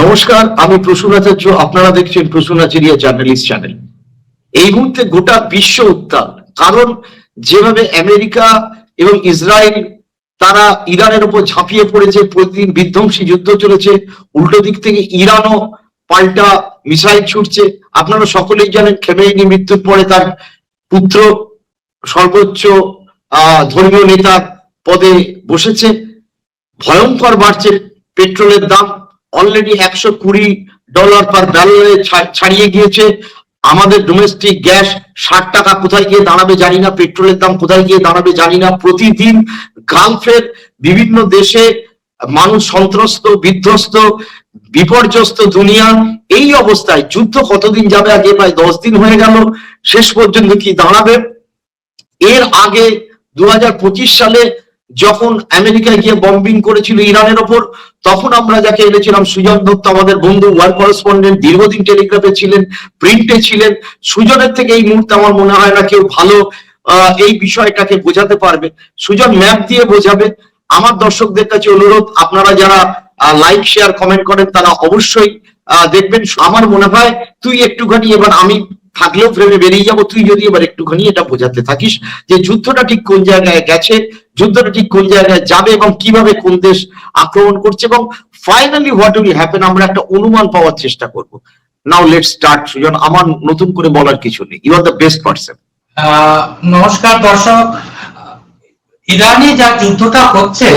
নমস্কার, আমি প্রসূন আচার্য। আপনারা দেখছেন প্রসূন আচার্য জার্নালিস্ট চ্যানেল। এই মুহূর্তে গোটা বিশ্ব উত্তাল, কারণ যেভাবে আমেরিকা এবং ইসরায়েল তারা ইরানের উপর ঝাঁপিয়ে পড়েছে, প্রতিদিন বিধ্বংসী যুদ্ধ চলেছে, উল্টো দিক থেকে ইরানও পাল্টা মিসাইল ছুটছে। আপনারা সকলেই জানেন খেমেনি মৃত্যুর পরে তার পুত্র সর্বোচ্চ ধর্মীয় নেতা পদে বসেছে। ভয়ঙ্কর বাড়ছে পেট্রোলের দাম, অলরেডি $120 পার ব্যারেলে ছাড়িয়ে গিয়েছে। আমাদের ডোমেস্টিক গ্যাস 60 টাকা কোথায় গিয়ে দাঁড়াবে জানি না, পেট্রোলের দাম কোথায় গিয়ে দাঁড়াবে জানি না। প্রতিদিন গালফের বিভিন্ন দেশে মানুষ সন্ত্রস্ত, বিধ্বস্ত, বিপর্যস্ত দুনিয়া। এই অবস্থায় যুদ্ধ কতদিন যাবে? আগে প্রায় 10 দিন হয়ে গেল, শেষ পর্যন্ত কি দাঁড়াবে? এর আগে 2025 সালে যখন আমেরিকায় গিয়ে বম্বিং করেছিল ইরানের ওপর, তখন আমরা যাকে এনেছিলাম সুজন দত্ত, আমাদের বন্ধু, ওয়ার্ল্ড করেসপন্ডেন্ট, দীর্ঘদিন টেলিগ্রাফে ছিলেন, প্রিন্টে ছিলেন। সুজনের থেকে এই মুহূর্তে আমার মনে হয় না কেউ ভালো এই বিষয়টাকে বোঝাতে পারবে। সুজন ম্যাপ দিয়ে বোঝাবে। আমার দর্শকদের কাছে অনুরোধ, আপনারা যারা লাইক শেয়ার কমেন্ট করেন তারা অবশ্যই দেখবেন। আমার মনে হয় তুই একটুখানি, এবার আমি থাকলেও ফ্রেমে বেরিয়ে যাবো, তুই যদি এবার একটুখানি এটা বোঝাতে থাকিস যে যুদ্ধটা ঠিক কোন জায়গায় গেছে, যুদ্ধটা ঠিক কোন জায়গায় যাবে এবং কিভাবে কোন দেশ আক্রমণ করছে এবং ফাইনালি হোয়াট উইল হ্যাপেন, আমরা একটা অনুমান পাওয়ার চেষ্টা করব। Now let's start. সুজন, আমার নতুন করে বলার কিছু নেই, you are the best person. নমস্কার দর্শক। ইরানে যা যুদ্ধটা হচ্ছে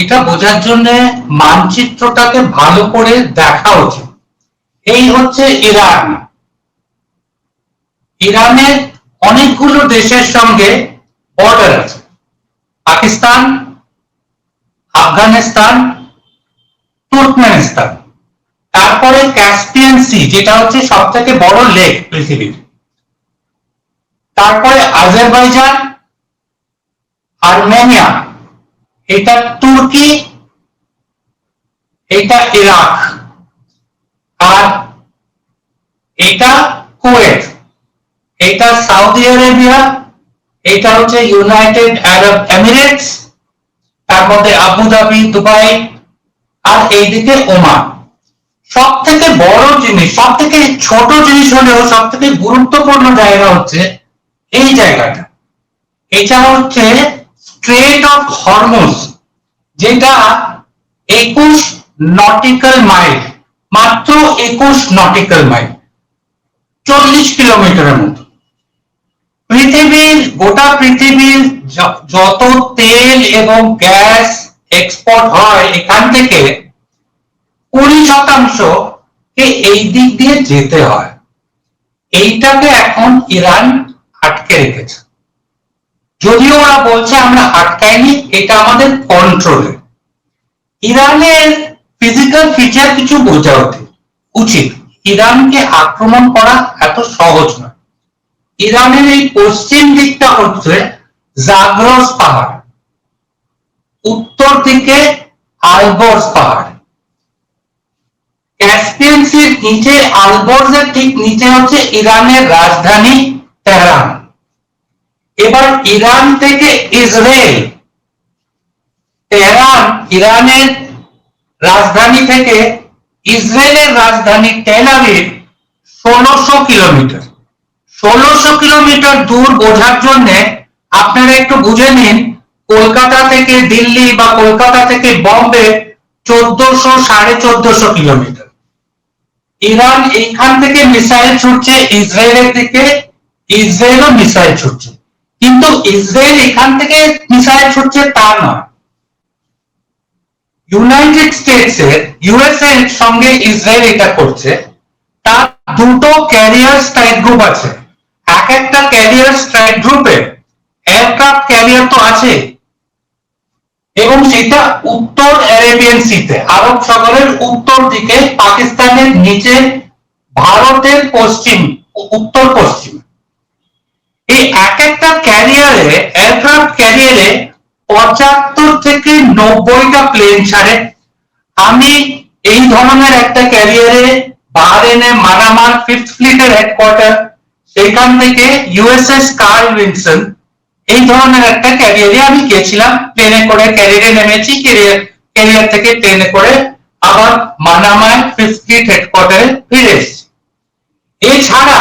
এটা বোঝার জন্য মানচিত্রটাকে ভালো করে দেখা উচিত। এই হচ্ছে ইরান। ইরানের অনেকগুলো দেশের সঙ্গে বর্ডার আছে, পাকিস্তান, আফগানিস্তান, তুর্কমেনিস্তান, তারপরে ক্যাসপিয়ান সি যেটা হচ্ছে সব থেকে বড় লেক পৃথিবীর, তারপরে আজারবাইজান, আর্মেনিয়া, এটা তুর্কি, এটা ইরাক, আর এটা কুয়েত, এটা সৌদি আরবিয়া, এটা হচ্ছে ইউনাইটেড আরব এমিরেটস, তার মধ্যে আবুধাবি, দুবাই, আর এইদিকে ওমান। সব থেকে বড় জিনিস, সব থেকে ছোট জিনিস হলেও সব থেকে গুরুত্বপূর্ণ জায়গা হচ্ছে এই জায়গাটা। এটা হচ্ছে স্ট্রেট অফ হরমুজ, যেটা 21 নটিক্যাল মাইল, মাত্র 21 নটিক্যাল মাইল, 40 কিলোমিটারের মতো। গোটা পৃথিবীর যত তেল এবং গ্যাস এক্সপোর্ট হয় এখান থেকে 20% এই দিক দিয়ে যেতে হয়। এইটাকে এখন ইরান আটকে রেখেছে। যদিও ওরা বলছে আমরা আটকাইনি, এটা আমাদের কন্ট্রোলে। ইরানের ফিজিক্যাল ফিচার কিছু বোঝা উচিত। ইরানকে আক্রমণ করা এত সহজ নয়। ইরানের এই পশ্চিম দিকটা হচ্ছে জাগ্রস পাহাড়, উত্তর দিকে আলবর্জ পাহাড়, ক্যাসপিয়ান সির নিচে, আলবর্জের ঠিক নিচে হচ্ছে ইরানের রাজধানী তেহরান। এবার ইরান থেকে ইসরায়েল, তেহরান ইরানের রাজধানী থেকে ইসরায়েলের রাজধানী টেল আভিভ 1600 কিলোমিটার। 1600 কিলোমিটার দূর বোঝার জন্য আপনারা একটু বুঝে নিন, কলকাতা থেকে দিল্লি বা কলকাতা থেকে বম্বে 1400-1450 কিলোমিটার। ইরান এইখান থেকে মিসাইল ছুটছে ইসরায়েলের দিকে, ইসরায়েলও মিসাইল ছুটছে, কিন্তু ইসরায়েল এখান থেকে মিসাইল ছুটছে তা নয়। ইউনাইটেড স্টেটস এর, ইউএসএ এর সঙ্গে ইসরায়েল এটা করছে। তার দুটো ক্যারিয়ার স্ট্রাইক গ্রুপ আছে। এক একটা ক্যারিয়ার স্ট্রাইক গ্রুপে এয়ারক্রাফট ক্যারিয়ার তো আছে, এবং সেটা উত্তর আরেবিয়ান সিতে, আরব সাগরের উত্তর দিকে, পাকিস্তানের নিচে, ভারতের পশ্চিম, উত্তর পশ্চিম। এই এক একটা ক্যারিয়ারে, এয়ারক্রাফট ক্যারিয়ারে 75 থেকে 90টা প্লেন ছাড়ে। আমি এই ধরনের একটা ক্যারিয়ারে বাহরেনে মানামার 5th ফ্লিটের হেডকোয়ার্টার, সেখান থেকে ইউএসএস কার্ল উইনসন, এই ধরনের একটা ক্যারিয়ারে আমি গেছিলাম। প্লেনে করে ক্যারিয়ারে নেমেছি, ক্যারিয়ার থেকে ট্রেনে করে আবার মানামায় ফিফথ ফ্লিট হেডকোয়ার্টারে ফিরে এসছে। এছাড়া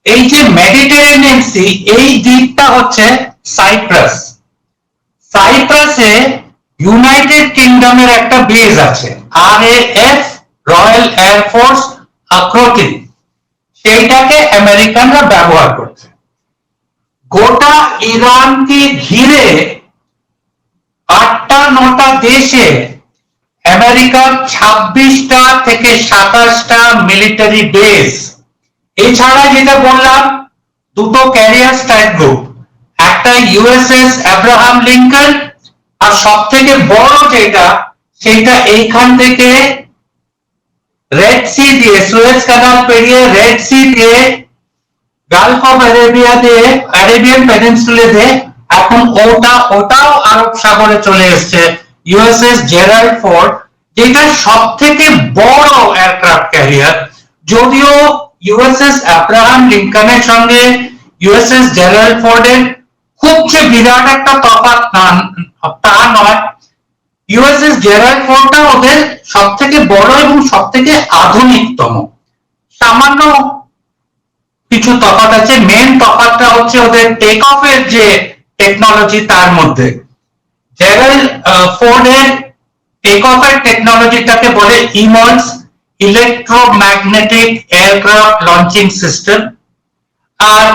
এই যে মেডিটেরেনিয়ান সি, এই দ্বীপটা হচ্ছে সাইপ্রাস। সাইপ্রাসে ইউনাইটেড কিংডমের একটা বেজ আছে, RAF, রয়্যাল এয়ারফোর্স আক্রোতিক, সেইটাকে আমেরিকানরা ব্যবহার করছে। গোটা ইরানকে ঘিরে 8টা-9টা দেশে আমেরিকার 26টা থেকে 27টা মিলিটারি বেস। এছাড়া যেটা বললাম, দুটো ক্যারিয়ার স্ট্রাইক গ্রুপ, একটা ইউএসএস আব্রাহাম লিঙ্কন, আর সব থেকে বড় যেটা, সেটা এইখান থেকে রেড সি দিয়ে, সুয়েজ কানাল পেরিয়ে রেড সি দিয়ে, গালফ অফ আরেবিয়া দিয়ে, আরেবিয়ান পেনিনসুলা দিয়ে, এখন ওটাও আরব সাগরে চলে এসছে, ইউএসএস জেরাল্ড ফোর্ড, যেটা সব থেকে বড় এয়ারক্রাফট ক্যারিয়ার। যদিও ইউএসএস আব্রাহাম লিঙ্কনের সঙ্গে ইউএসএস জেরাল্ড ফোর্ডের খুব যে বিরাট একটা তফাৎ তা নয়, ইউএসএস জেরাল্ড ফোর্ডটা ওদের সব থেকে বড় এবং সব থেকে আধুনিকতম। সামান্য কিছু তফাৎ আছে, মেন তফাৎটা হচ্ছে ওদের টেক অফের যে টেকনোলজি, তার মধ্যে জেরাল্ড ফোর্ডের টেক অফের টেকনোলজিটাকে বলে ইমলস, ইলেকট্রোম্যাগনেটিক এয়ারক্রাফট লঞ্চিং সিস্টেম, আর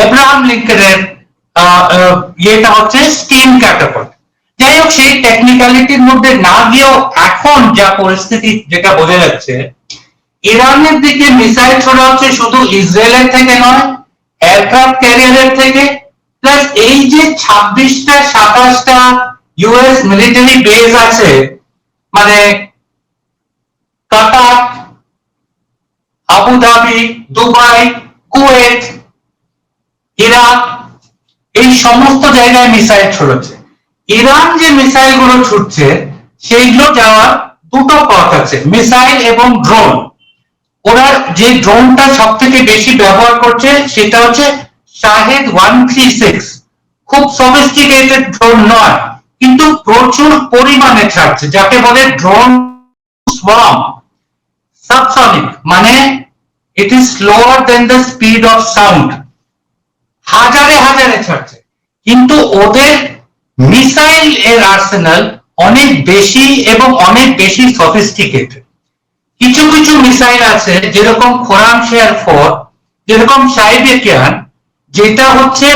আব্রাহাম লিঙ্কনের ইয়েটা হচ্ছে স্টিম ক্যাটাপাল্ট। যাই হোক, সেই টেকনিক্যালিটির মধ্যে না গিয়েও এখন যা পরিস্থিতি যেটা বোঝা যাচ্ছে, ইরানের দিকে মিসাইল ছোড়া হচ্ছে শুধু ইসরায়েলের থেকে নয়, এয়ারক্রাফট ক্যারিয়ারের থেকে, প্লাস এই যে 26টা-27টা ইউএস মিলিটারি বেস আছে, মানে কাতার, আবুধাবি, দুবাই, কুয়েত, ইরাক, এই সমস্ত জায়গায় মিসাইল ছড়াচ্ছে। ইরান যে মিসাইল গুলো ছুটছে, সেইগুলো যাওয়ার দুটো পথ আছে, মিসাইল এবং ড্রোন। ওরা যে ড্রোনটা সব থেকে বেশি ব্যবহার করছে সেটা হচ্ছে শাহেদ 136, খুব সফিস্টিকেটেড ড্রোন নয়, কিন্তু প্রচুর পরিমাণে ছাড়ছে, যাকে বলে ড্রোন সোয়ার্ম। সাবসনিক মানে it is slower than the speed of sound, হাজারে হাজারে ছাড়ছে, কিন্তু ওদের মিসাইল এর আর্সেনাল অনেক বেশি এবং অনেক বেশি সফিস্টিকেটেড। কিছু কিছু মিসাইল আছে, যেরকম খোরামশের 4, যেরকম সাইবেরিয়ান, যেটা হচ্ছে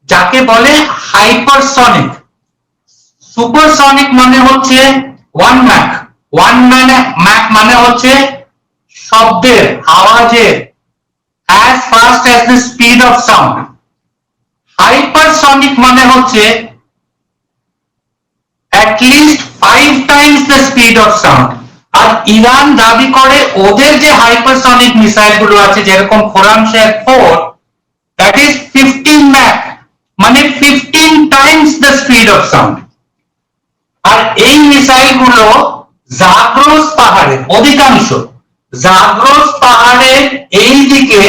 যাকে বলে হাইপারসনিক। সুপারসনিক মানে হচ্ছে 1 ম্যাক, 1 ম্যাক মানে হচ্ছে শব্দের, আওয়াজের as fast as the speed of sound. Hypersonic মানে হচ্ছে at least 5 times the speed of sound. আর ইরান দাবি করে ওদের যে হাইপারসনিক মিসাইল গুলো আছে, যেরকম খোরামশের 4, that is 15 ম্যাক, মানে 15 times the speed of sound. আর এই মিসাইল গুলো জাগ্রোস পাহাড়ে, অধিকাংশ জাগ্রোস পাহাড়ের এই দিকে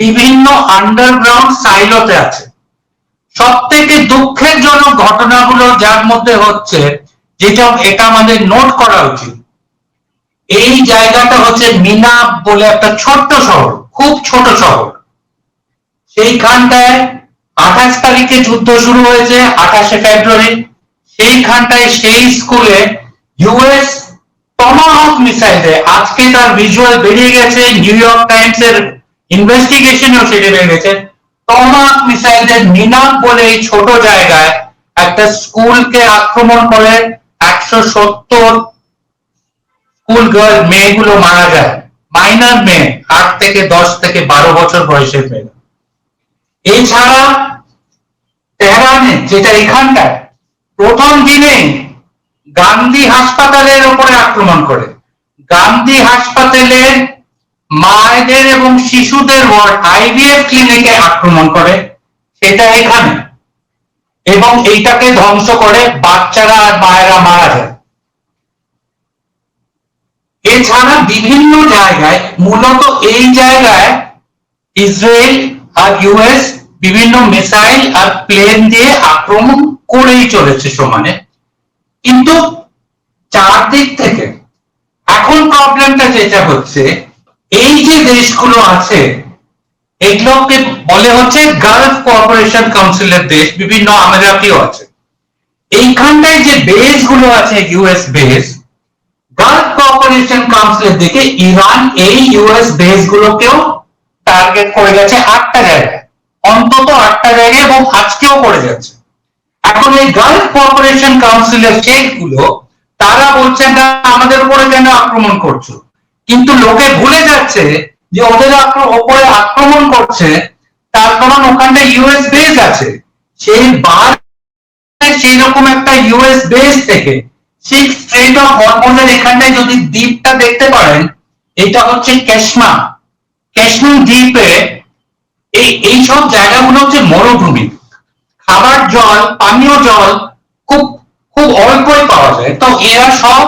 বিভিন্ন আন্ডারগ্রাউন্ড সাইলোতে আছে। সব থেকে দুঃখের জনক ঘটনাগুলো যার মধ্যে হচ্ছে, যেটা এটা আমাদের নোট করা উচিত, এই জায়গাটা হচ্ছে মিনাব বলে একটা ছোট্ট শহর, খুব ছোট শহর। সেইখানটায় 28 তারিখে যুদ্ধ শুরু হয়েছে, 28শে ফেব্রুয়ারি। সেইখানটায় সেই স্কুলে ইউএস টমাহক মিসাইল দেয়। আজকে তার ভিজুয়াল বেরিয়ে গেছে, নিউ ইয়র্ক টাইমস এর ইনভেস্টিগেশনেও সেটা বেরিয়ে গেছে। টমাহক মিসাইল দেয় মিনাব বলে এই ছোট জায়গায় একটা স্কুলকে আক্রমণ করে 170 স্কুল গার্ল, মেয়েগুলো মারা যায়, মাইনর মেয়ে, 8 থেকে 10 থেকে 12 বছর বয়সের মেয়ে। এছাড়া তেহরানে, যেটা এখানটায় প্রথম দিনে গান্ধী হাসপাতালের উপরে আক্রমণ করে, গান্ধী হাসপাতালের মায়েদের এবং শিশুদের ওয়ার্ড, আইভিএফ ক্লিনিকে আক্রমণ করে, সেটা এখানে, এবং এইটাকে ধ্বংস করে, বাচ্চারা আর মায়েরা মারা যায়। এছাড়া বিভিন্ন জায়গায়, মূলত এই জায়গায় ইসরায়েল আর ইউএস বিভিন্ন মিসাইল আর প্লেন দিয়ে আক্রমণ করেই চলেছে সমানে। কিন্তু চারদিক থেকে। এখন প্রবলেমটা যেটা হচ্ছে, এই যে দেশগুলো আছে এগুলোকে বলে হচ্ছে গালফ কোঅপারেশন কাউন্সিলের দেশ, বিভিন্ন আমিরাতিও আছে। এইখানটায় যে বেস গুলো আছে ইউএস বেস, গালফ কোঅপারেশন কাউন্সিলের দিকে ইরান এই ইউএস বেস গুলোকেও টার্গেট করে গেছে 8টা জায়গায়, অন্তত 8টা জায়গায়, এবং আজকেও করে যাচ্ছে। এখন এই গালফ কোঅপারেশন কাউন্সিলের স্টেট গুলো তারা বলছে না আমাদের উপরে কেন আক্রমণ করছো, কিন্তু লোকে ভুলে যাচ্ছে যে ওদের উপরে আক্রমণ করছে তার কারণ ওখানটা ইউএস বেস আছে। সেই বার সেই রকম একটা ইউএস বেস থেকে সিক্স স্ট্রেট অফ হরমোজের এখানটায় যদি দ্বীপটা দেখতে পারেন, এটা হচ্ছে ক্যাশমির দ্বীপে এই সব জায়গাগুলো হচ্ছে মরুভূমি, খাবার জল, পানীয় জল খুব খুব অল্পই পাওয়া যায়। তো এরা সব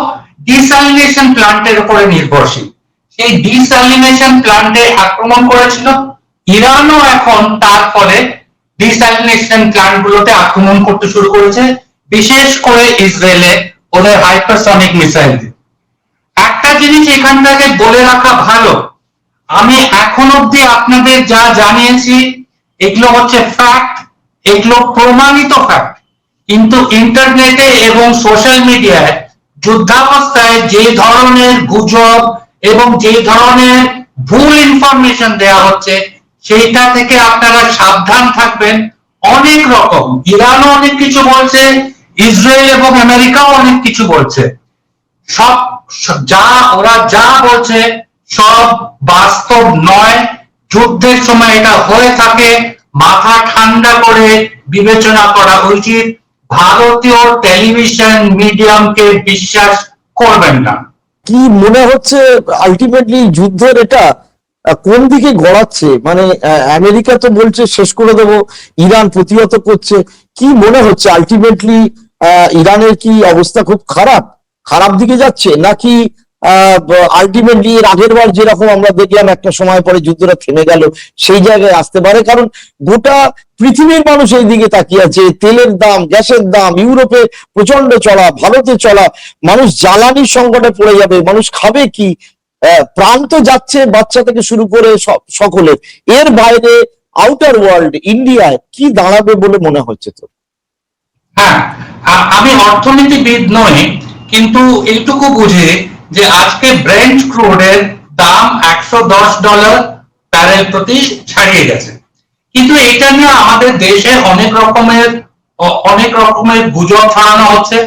ডিসালিনেশন প্ল্যান্টের উপরে নির্ভরশীল। সেই ডিসালিনেশন প্ল্যান্টে আক্রমণ করেছিল ইরানও, এখন তার ফলে ডিসালিনেশন প্ল্যান্ট গুলোতে আক্রমণ করতে শুরু করেছে, বিশেষ করে ইসরায়েলে ওদের হাইপারসনিক মিসাইল দিয়ে। একটা জিনিস এখান থেকে বলে রাখা ভালো, আমি এখন অব্দি আপনাদের যা জানিয়েছি এগুলো হচ্ছে ফ্যাক্ট, এগুলো প্রমাণিত ফ্যাক্ট, কিন্তু ইন্টারনেটে এবং সোশ্যাল মিডিয়ায় যুদ্ধাবস্থায় যে ধরনের গুজব এবং যে ধরনের ভুল ইনফরমেশন দেওয়া হচ্ছে সেইটা থেকে আপনারা সাবধান থাকবেন। অনেক রকম, ইরানও অনেক কিছু বলছে, ইসরায়েল এবং আমেরিকাও অনেক কিছু বলছে, সব ওরা যা বলছে সব বাস্তব নয়। যুদ্ধের সময় এটা হয়ে থাকে, মাথা ঠান্ডা করে বিবেচনা করা উচিত। ভারতীয় টেলিভিশন মিডিয়ামকে বিশ্বাস করবেন না। কি মনে হচ্ছে আলটিমেটলি যুদ্ধের এটা কোন দিকে গড়াচ্ছে? মানে আমেরিকা তো বলছে শেষ করে দেবো, ইরান প্রতিহত করছে। কি মনে হচ্ছে আলটিমেটলি ইরানের কি অবস্থা খুব খারাপ দিকে যাচ্ছে, নাকি আলটিমেটলি এর আগের বার যেরকম আমরা দেখলাম একটা সময় পরে যুদ্ধটা থেমে গেল, সেই জায়গায় আসতে পারে? কারণ গোটা পৃথিবীর মানুষ এই দিকে তাকিয়ে আছে। তেলের দাম, গ্যাসের দাম, ইউরোপে প্রচন্ড চড়া, ভারতে চড়া, মানুষ জ্বালানির সংকটে পড়ে যাবে, মানুষ খাবে কি? প্রাণ তো যাচ্ছে বাচ্চা থেকে শুরু করে সকলে। এর বাইরে আউটার ওয়ার্ল্ড ইন্ডিয়ায় কি দাঁড়াবে বলে মনে হচ্ছে তো? হ্যাঁ, আমি অর্থনীতিবিদ নই, কিন্তু এইটুকু বুঝি যে আজকে ব্রেন্ট ক্রুডের দাম $110 ব্যারেল প্রতি ছাড়িয়ে গেছে। কিন্তু এটা নিয়ে আমাদের দেশে অনেক রকমের গুজব ছড়ানো হচ্ছে।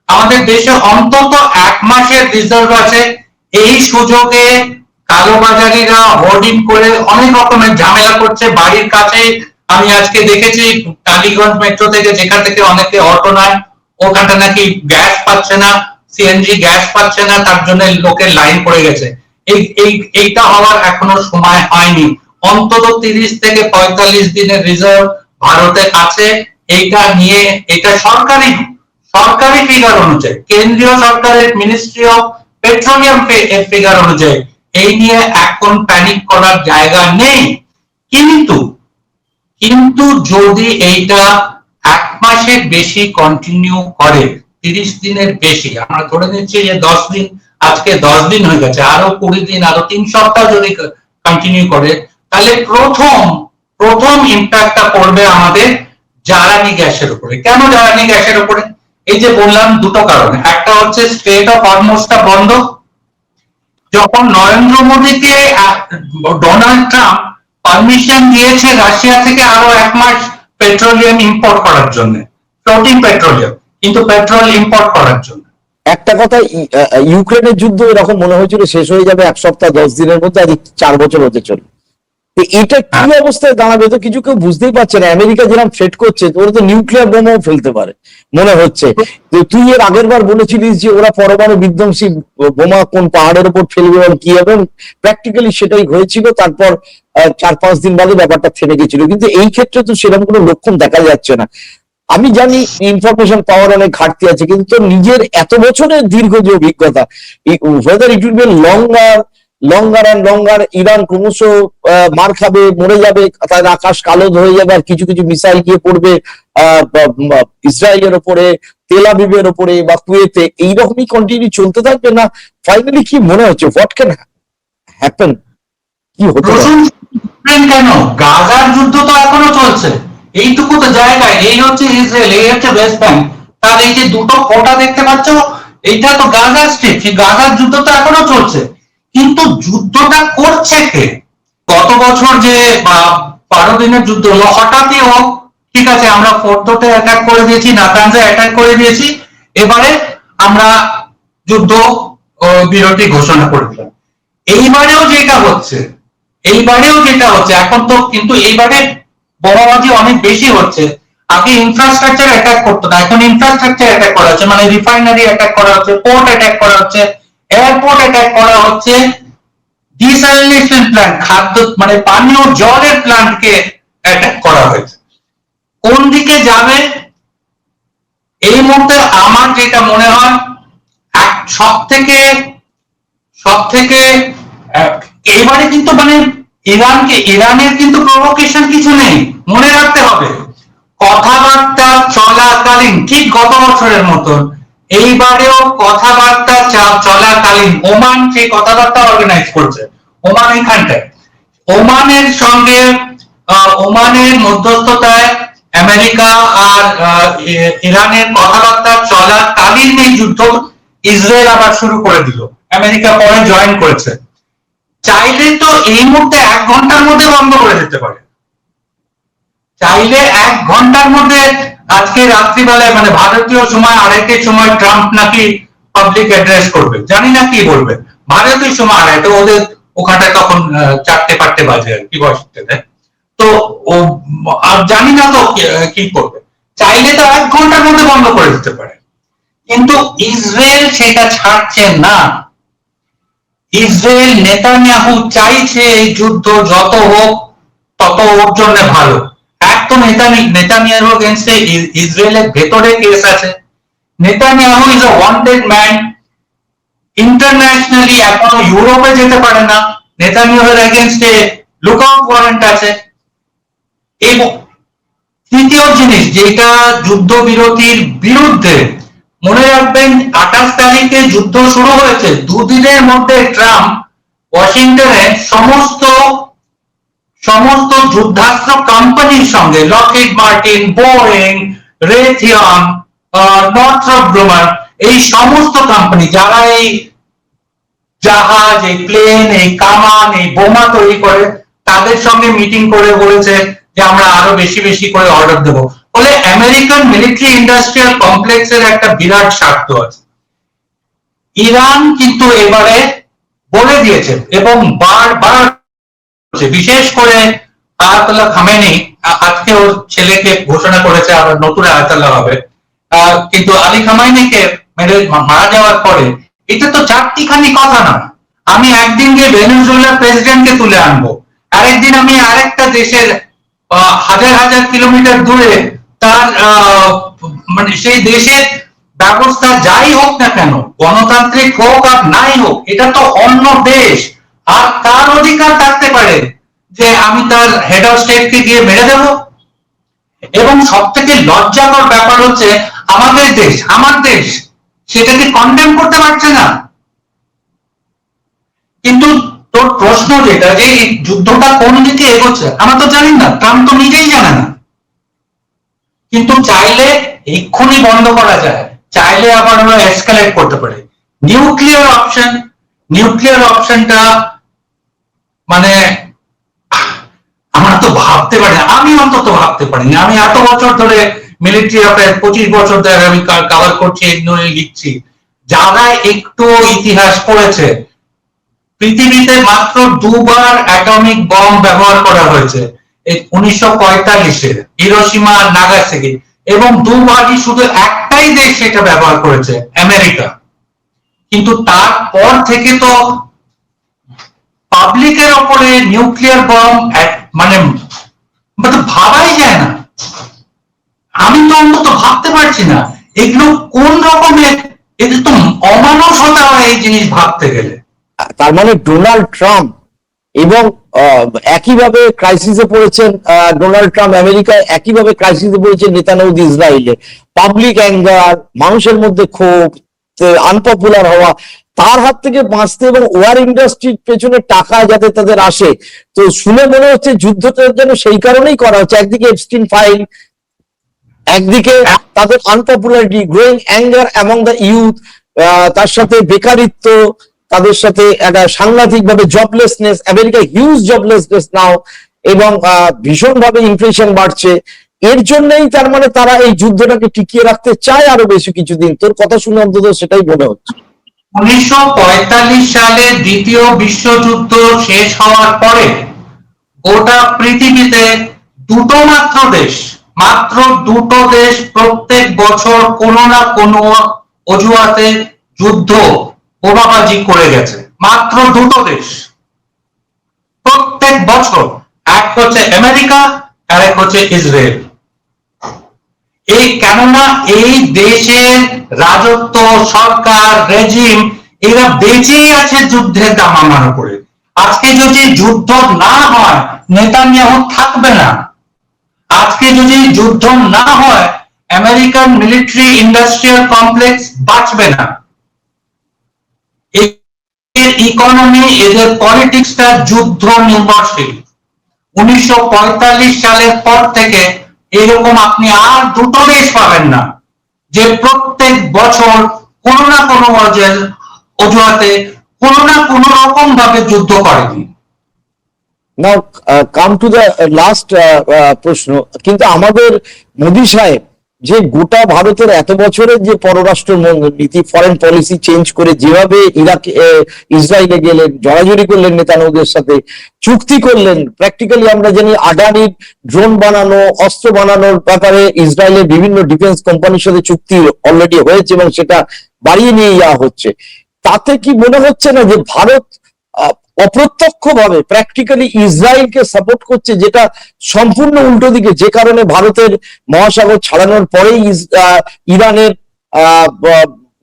আমাদের দেশে অন্তত 1 মাসের রিজার্ভ আছে। এই সুযোগে কালোবাজারিরা হোর্ডিং করে অনেক রকমের ঝামেলা করছে বাড়ির কাছে। আমি আজকে দেখেছি টালিগঞ্জ মেট্রো থেকে, যেখান থেকে অনেকে অটো নেয়, ওখানটা নাকি গ্যাস পাচ্ছে না, সিএনজি গ্যাস পাচ্ছে না, তার জন্য লোকের লাইন পড়ে গেছে। এইটা হওয়ার এখনো সময় হয়নি। অন্তত 30 থেকে 45 দিনের রিজার্ভ ভারতের আছে। এইটা নিয়ে, এটা সরকারি ফিগার অনুযায়ী, কেন্দ্রীয় সরকারের মিনিস্ট্রি অফ পেট্রোলিয়াম ফিগার অনুযায়ী এই নিয়ে এখন প্যানিক করার জায়গা নেই। কিন্তু যদি এইটা 1 মাসের বেশি কন্টিনিউ করে, 30 দিনের বেশি, আমরা ধরে নিচ্ছি যে 10 দিন, আজকে 10 দিন হয়ে গেছে, আরো 20 দিন, আরো 3 সপ্তাহ যদি কন্টিনিউ করে, তাহলে প্রথম ইম্প্যাক্টটা পড়বে আমাদের জ্বালানি গ্যাসের উপরে। কেন জ্বালানি গ্যাসের উপরে? এই যে বললাম দুটো কারণে। একটা হচ্ছে স্ট্রেট অফ হরমুজটা বন্ধ। যখন নরেন্দ্র মোদীকে ডোনাল্ড ট্রাম্প পারমিশন দিয়েছে রাশিয়া থেকে আরো 1 মাস পেট্রোলিয়াম ইম্পোর্ট করার জন্য, ফ্লোটিং পেট্রোলিয়াম, কিন্তু পেট্রোল ইম্পোর্ট করার জন্য। একটা কথা, ইউক্রেনের যুদ্ধ এরকম মনে হয়েছিল শেষ হয়ে যাবে 1 সপ্তাহ 10 দিনের মধ্যে, আজ 4 বছর হতে চলে। এটা কি অবস্থায় দাঁড়াবে তো কিছু কেউ বুঝতেই পারছে না। আমেরিকা যেরকম থ্রেট করছে, ওরা তো নিউক্লিয়ার বোমাও ফেলতে পারে মনে হচ্ছে। তুই এর আগের বার বলেছিলিস যে ওরা পরমাণু বিধ্বংসী বোমা কোন পাহাড়ের উপর ফেলবে এবং কি হবে, প্র্যাকটিক্যালি সেটাই হয়েছিল। তারপর 4-5 দিন বাদে ব্যাপারটা থেমে গেছিল, কিন্তু এই ক্ষেত্রে তো সেরকম কোনো লক্ষণ দেখা যাচ্ছে না। আমি জানি ইনফরমেশন পাওয়ার অনেক ঘাটতি আছে, কিন্তু নিজের এত বছরের দীর্ঘ যে অভিজ্ঞতা, whether it will be longer longer and longer Iran ক্রমশ মার খাবে, মরে যাবে, তার আকাশ কালো হয়ে যাবে, আর কিছু কিছু মিসাইল গিয়ে পড়বে ইসরায়েলের ওপরে, তেল আবিবের ওপরে বা কুয়েতে, এইরকমই কন্টিনিউ চলতে থাকবে, না ফাইনালি কি মনে হচ্ছে হোয়াট ক্যান হ্যাপেন, কি হতে পারে? কেন গাজার যুদ্ধ তো এখনো চলছে, এইটুকু তো জায়গায়, এই হচ্ছে ইসরায়েল, এই হচ্ছে ওয়েস্ট ব্যাংক, তার এই যে দুটো কোটা দেখতে পাচ্ছ, এইটা তো গাজার স্ট্রিপ, সেই গাজার যুদ্ধ তো এখনো চলছে। কিন্তু যুদ্ধটা করছে কে? গত বছর যে 12 দিনের যুদ্ধ হলো, হঠাৎই হোক, ঠিক আছে আমরা ফোর্দোতে অ্যাটাক করে দিয়েছি, নাতানজে অ্যাটাক করে দিয়েছি, এবারে আমরা যুদ্ধ বিরতি ঘোষণা করে দিলাম। এইবারেও যেটা হচ্ছে, এখন তো কিন্তু এইবারে বড়বাজি অনেক বেশি হচ্ছে। আগে ইনফ্রাস্ট্রাকচার অ্যাটাক করতো না, এখন ইনফ্রাস্ট্রাকচার অ্যাটাক করা হচ্ছে, মানে রিফাইনারি অ্যাটাক করা হচ্ছে, পোর্ট অ্যাটাক করা হচ্ছে, এয়ারপোর্ট অ্যাটাক করা হচ্ছে, ডিস্যালিনেশন প্ল্যান্ট, খাদ্য মানে পানীয় জলের প্ল্যান্টকে অ্যাটাক করা হয়েছে। কোন দিকে যাবে এই মুহূর্তে আমার যেটা মনে হয়, সব থেকে এবারে কিন্তু মানে ইরানের কিন্তু প্রভোকেশন কিছু নেই, মনে রাখতে হবে। কথাবার্তা চলাকালীন ঠিক গত বছরের মতন এইবারেও কথাবার্তা চলাকালীন ওমান সেই কথাবার্তা অর্গানাইজ করছে, ওমান এইখানটায়, ওমানের সঙ্গে ওমানের মধ্যস্থতায় আমেরিকা আর ইরানের কথাবার্তা চলাকালীন এই যুদ্ধ ইসরায়েল আবার শুরু করে দিল, আমেরিকা পরে জয়েন করেছে। চাইলে তো এই মুহূর্তে 1 ঘন্টার মধ্যে বন্ধ করে দিতে পারে, চাইলে 1 ঘন্টার মধ্যে। আজকে রাত্রিবেলায় মানে ভারতীয় সময় 2:30 সময় ট্রাম্প নাকি পাবলিক অ্যাড্রেস করবে, জানি না কি বলবে, ভারতীয় সময় 2:30, ওদের ওখানটায় তখন 4-5 বাজে আর কি ওয়াশিংটনে, তো ও আর জানি না তো কি করবে। চাইলে তো 1 ঘন্টার মধ্যে বন্ধ করে দিতে পারে, কিন্তু ইসরায়েল সেটা ছাড়ছে না। ইসরায়েল নেতানিয়াহু চাইছে এই যুদ্ধ যত হোক তত ওর জন্য ভালো। একদম নেতানিয়াহু এগেইনস্টে ইসরায়েলের ভেতরে কেস আছে, Netanyahu is a wanted man, internationally এখনো ইউরোপে যেতে পারে না, নেতানিয়াহুর এগেইনস্টে লুকআউট ওয়ারেন্ট আছে। এবং তৃতীয় জিনিস যেটা যুদ্ধবিরতির বিরুদ্ধে, মনে রাখবেন 28 তারিখে যুদ্ধ শুরু হয়েছে, 2 দিনের মধ্যে ট্রাম্প ওয়াশিংটনে সমস্ত যুদ্ধাস্ত্র কোম্পানির সঙ্গে, Lockheed Martin, Boeing, Raytheon, নর্থ্রপ groomer, এই সমস্ত কোম্পানি যারা এই জাহাজ, এই প্লেন, এই কামান, এই বোমা তৈরি করে, তাদের সঙ্গে মিটিং করে বলেছে যে আমরা আরো বেশি বেশি করে অর্ডার দেবো। ফলে আমেরিকান মিলিটারি ইন্ডাস্ট্রিয়াল কমপ্লেক্সের একটা বিরাট স্বার্থ আছে। ইরান কিন্তু এবারে বলে দিয়েছে এবং বারবার, বিশেষ করে আয়াতুল্লাহ খামেনি আজকে ওর ছেলেকে ঘোষণা করেছে আবার নতুন আয়াতুল্লাহ হবে, কিন্তু আলী খামেনিকে মারা যাওয়ার পরে এটা তো চারটিখানি কথা না, আমি একদিন গিয়ে ভেনেজুয়েলার প্রেসিডেন্টকে তুলে আনবো, আরেকদিন আমি আরেকটা দেশের হাজার হাজার কিলোমিটার দূরে তার মানে সেই দেশের ব্যবস্থা যাই হোক না কেন, গণতান্ত্রিক হোক আর নাই হোক, এটা তো অন্য দেশ, আর তার অধিকার থাকতে পারে যে আমি তার হেড অফ স্টেটকে গিয়ে মেরে দেব। এবং সব থেকে লজ্জাকর ব্যাপার হচ্ছে আমাদের দেশ, আমার দেশ সেটাকে কন্ডেম করতে পারছে না। কিন্তু তোর প্রশ্ন যেটা যে যুদ্ধটা কোন দিকে এগোচ্ছে আমরা তো জানি না, ট্রাম্প তো নিজেই জানে না, কিন্তু চাইলে এক্ষুনি বন্ধ করা যায়, চাইলে আবার ওরা এসকালেট করতে পারে। নিউক্লিয়ার অপশনটা মানে আমরা তো ভাবতে পারি না, আমি অন্তত ভাবতে পারি না। আমি এত বছর ধরে মিলিটারি অ্যাফেয়ার, 25 বছর ধরে আমি কভার করছি, এগনোয়ে লিখছি, যারা একটু ইতিহাস পড়েছে, পৃথিবীতে মাত্র 2 বার অ্যাটমিক বম্ব ব্যবহার করা হয়েছে, 1945-এ হিরোশিমা আর নাগাসাকি, এবং 2 বারই শুধু একটাই দেশ সেটা ব্যবহার করেছে, আমেরিকা। কিন্তু তারপর থেকে তো পাবলিকের ওপরে নিউক্লিয়ার বম্ব মানে ভাবাই যায় না, আমি তো অন্তত ভাবতে পারছি না এগুলো কোন রকমের, এটা তো অমানসতা হয় এই জিনিস ভাবতে গেলে। তার মানে ডোনাল্ড ট্রাম্প এবং একইভাবে ক্রাইসিসে পড়েছেন ডোনাল্ড ট্রাম্প আমেরিকায়, একইভাবে ক্রাইসিসে পড়েছেন নেতানিয়াহু ইসরায়েলে। পাবলিক অ্যাঙ্গার, মানুষের মধ্যে ক্ষোভ, আনপপুলার হওয়া, তার হাত থেকে বাঁচতে এবং ওয়ার ইন্ডাস্ট্রির পেছনে টাকা যাতে তাদের আসে, তো শুনে মনে হচ্ছে যুদ্ধটা যেন সেই কারণেই করা হচ্ছে। একদিকে এপস্টিন ফাইল, একদিকে তাদের unpopularity, growing anger among the youth, তার সাথে বেকারিত্ব, তাদের সাথে একটা সাংঘাতিক ভাবে জবলেসনেস, আমেরিকায় হিউজ জবলেসনেস নাও, এবং ভীষণ ভাবে ইনফ্লেশন বাড়ছে। এর জন্যই তার মানে তারা এই যুদ্ধটাকে টিকিয়ে রাখতে চায় আরো বেশি কিছুদিন। তোর কথা শুনে অন্তত সেটাই মনে হচ্ছে। 1945 সালে দ্বিতীয় বিশ্বযুদ্ধ শেষ হওয়ার পরে গোটা পৃথিবীতে মাত্র দুটো দেশ প্রত্যেক বছর কোনো না কোনো অজুহাতে যুদ্ধ বোমাবাজি করে গেছে। মাত্র দুটো দেশ প্রত্যেক বছর, এক হচ্ছে আমেরিকা আর এক হচ্ছে ইসরায়েল। কেননা এই দেশের রাজত্ব, সরকার, রেজিম এরা বেঁচেই আছে যুদ্ধের দামামার উপরে। আজকে যদি যুদ্ধ না হয় নেতানিয়াহু থাকবে না। আজকে যদি যুদ্ধ না হয় আমেরিকান মিলিটারি ইন্ডাস্ট্রিয়াল কমপ্লেক্স বাঁচবে না। এদের ইকোনমি, এদের পলিটিক্সটা যুদ্ধ নির্ভরশীল। 1945 সালের পর থেকে এরকম আপনি আর দুটো দেশ পাবেন না যে প্রত্যেক বছর কোনো না কোনো অজুহাতে কোনো না কোনো রকম ভাবে যুদ্ধ করেনি। নাও কাম টু দ্য লাস্ট প্রশ্ন। কিন্তু আমাদের মোদী সাহেব যে গোটা ভারতের এত বছরের যে পররাষ্ট্র নীতি, ফরেন পলিসি চেঞ্জ করে যেভাবে ইসরায়েলে গেলেন, জড়াজড়ি করলেন নেতানিয়াহুদের সাথে, চুক্তি করলেন, প্র্যাকটিক্যালি আমরা জানি আডানির ড্রোন বানানো, অস্ত্র বানানোর ব্যাপারে ইসরায়েলের বিভিন্ন ডিফেন্স কোম্পানির সাথে চুক্তি অলরেডি হয়েছে এবং সেটা বাড়িয়ে নিয়ে যাওয়া হচ্ছে। তাতে কি মনে হচ্ছে না যে ভারত অপ্রত্যক্ষভাবে প্র্যাকটিক্যালি ইসরায়েলকে সাপোর্ট করছে, যেটা সম্পূর্ণ উল্টো দিকে, যে কারণে ভারতের মহাসাগর ছাড়ানোর পরেই ইরানের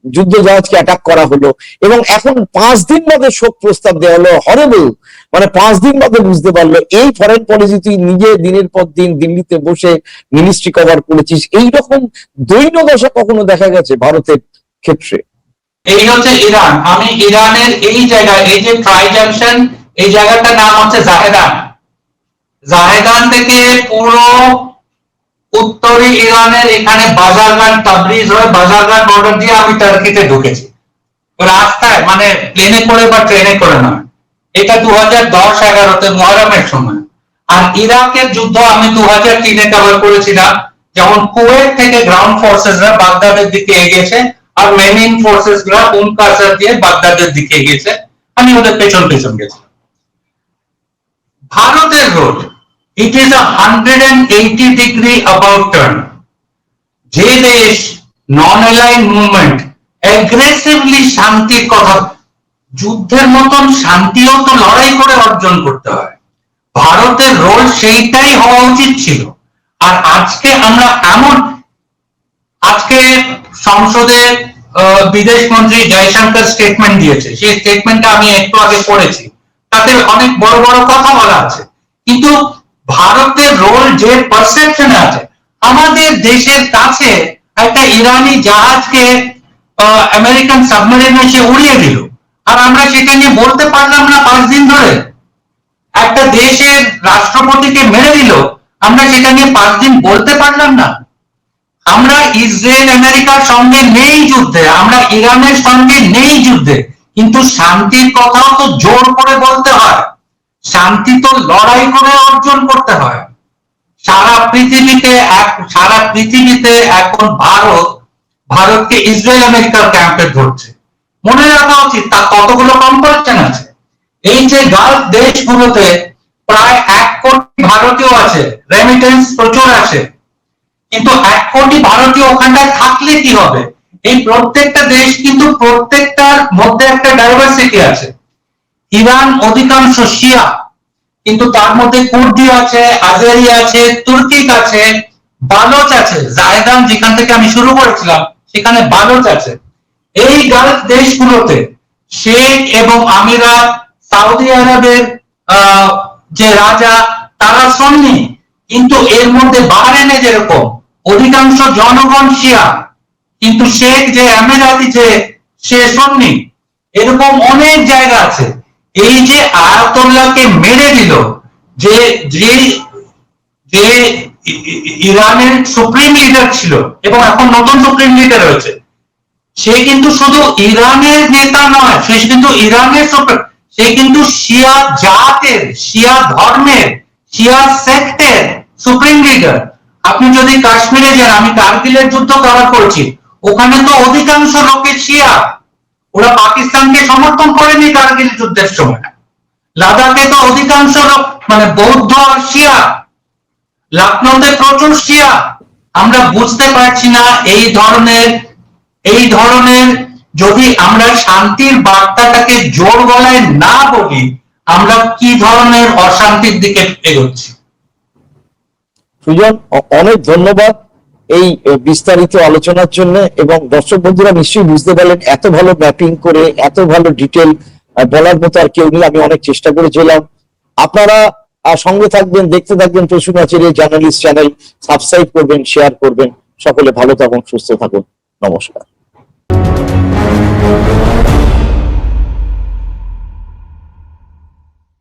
যুদ্ধ জাহাজকে অ্যাটাক করা হলো এবং এখন 5 দিন বাদে শোক প্রস্তাব দেওয়া হলো। হরেবল, মানে 5 দিন বাদে বুঝতে পারলো এই ফরেন পলিসি তুই নিজে দিনের পর দিন দিল্লিতে বসে মিনিস্ট্রি কভার করেছিস। এইরকম দৈন্য দশা কখনো দেখা গেছে ভারতের ক্ষেত্রে? এই হচ্ছে ইরান। আমি ইরানের এই জায়গায়, এই যে ট্রাই জাংশন, এই জায়গাটার নাম হচ্ছে জাহেদান থেকে পুরো উত্তরে ইরানের এখানে বাজারঘাট তাবরিজ হয়ে বাজারঘাট বর্ডার দিয়ে আমি টার্কিতে ঢুকেছি রাস্তায়, মানে প্লেনে করে বা ট্রেনে করে না। এটা 2010-11-তে মুহররমের সময়। আর ইরাকের যুদ্ধ আমি 2003-এ কভার করেছিলাম, যখন কুয়েত থেকে গ্রাউন্ড ফোর্সেসরা বাগদাদের দিকে এগিয়েছে আর মেইন ফোর্সেস গুলা কাসার দিয়ে বাগদাদের দিকে এগিয়েছে। আমি ওদের পেছন পেছন গেছি। ভারতের role, it is a 180 degree about turn. যে দেশ নন অ্যালাইন মুভমেন্ট অ্যাগ্রেসিভলি শান্তির কথা, যুদ্ধের মতন শান্তিও তো লড়াই করে অর্জন করতে হয়। ভারতের রোল সেইটাই হওয়া উচিত ছিল। আর আজকে আমরা আজকে সংসদে বিদেশ মন্ত্রী জয়শঙ্কর স্টেটমেন্ট দিয়েছে, সেই স্টেটমেন্টটা আমি একটু আগে পড়েছি। তাতে অনেক বড় বড় কথা বলা আছে, কিন্তু ভারতের রোল যে পারসেপশনে আছে, আমাদের দেশের কাছে একটা ইরানি জাহাজকে আমেরিকান সাবমেরিন এসে উড়িয়ে দিল, আর আমরা সেটা নিয়ে বলতে পারলাম না 5 দিন ধরে। একটা দেশের রাষ্ট্রপতিকে মেরে দিল, আমরা সেটা নিয়ে 5 দিন বলতে পারলাম না। আমরা ইসরায়েল আমেরিকার সঙ্গে নেই যুদ্ধে, আমরা ইরানের সঙ্গে নেই যুদ্ধে, কিন্তু শান্তির কথাও তো জোর করে বলতে হয়। শান্তি তো লড়াই করে অর্জন করতে হয়। সারা পৃথিবীতে এখন ভারতকে ইসরায়েল আমেরিকার ক্যাম্পে ধরছে। মনে রাখা উচিত তার কতগুলো কম্পারিজন আছে। এই যে গালফ দেশগুলোতে প্রায় 1 কোটি ভারতীয় আছে, রেমিটেন্স প্রচুর আছে, কিন্তু 1 কোটি ভারতীয় ওখানটায় থাকলে কি হবে? এই প্রত্যেকটা দেশ কিন্তু প্রত্যেকটার মধ্যে একটা ডাইভার্সিটি আছে। ইরান অধিকাংশ শিয়া, কিন্তু তার মধ্যে কুর্দি আছে, আজারি আছে, তুর্কিক আছে, বালোচ আছে। জাহেদান যেখান থেকে আমি শুরু করেছিলাম সেখানে বালোচ আছে। এই গালফ দেশগুলোতে শেখ এবং আমিরাত, সৌদি আরবের যে রাজা, তারা সুন্নি, কিন্তু এর মধ্যে বাহরেনে যেরকম অধিকাংশ জনগণ শিয়া, কিন্তু শেখ যে আমিরাতি যে সে সুন্নি, এরকম অনেক জায়গা আছে। এই যে আয়াতুল্লাহকে মেরে দিল, যে যে যে ইরানের সুপ্রিম লিডার ছিল এবং এখন নতুন সুপ্রিম লিডার হয়েছে, সে কিন্তু শুধু ইরানের নেতা নয়, সে কিন্তু ইরানের সে কিন্তু শিয়া জাতের, শিয়া ধর্মের, শিয়া সেক্টের সুপ্রিম লিডার। আপনি যদি কাশ্মীরে যান, আমি কারগিলের যুদ্ধ কভার করছি, ওখানে তো অধিকাংশ লোকের শিয়া, ওরা পাকিস্তানকে সমর্থন করেনি কারগিল যুদ্ধের সময়। লাদাখে তো অধিকাংশ লোক মানে বৌদ্ধ আর শিয়া, লখনৌতে প্রচুর শিয়া। আমরা বুঝতে পারছি না এই ধরনের যদি আমরা শান্তির বার্তাটাকে জোর গলায় না বলি, আমরা কি ধরনের অশান্তির দিকে এগোচ্ছি। সুজন, অনেক ধন্যবাদ এই বিস্তারিত আলোচনার জন্য, এবং দর্শক বন্ধুরা নিশ্চয়ই বুঝতে পারলেন এত ভালো ম্যাপিং করে এত ভালো ডিটেল বলার মতো আর কেউ নেই। আমি অনেক চেষ্টা করেছিলাম। আপনারা সঙ্গে থাকবেন, দেখতে থাকবেন প্রসূন আচার্য জার্নালিস্ট চ্যানেল। সাবস্ক্রাইব করবেন, শেয়ার করবেন। সকলে ভালো থাকুন, সুস্থ থাকুন। নমস্কার।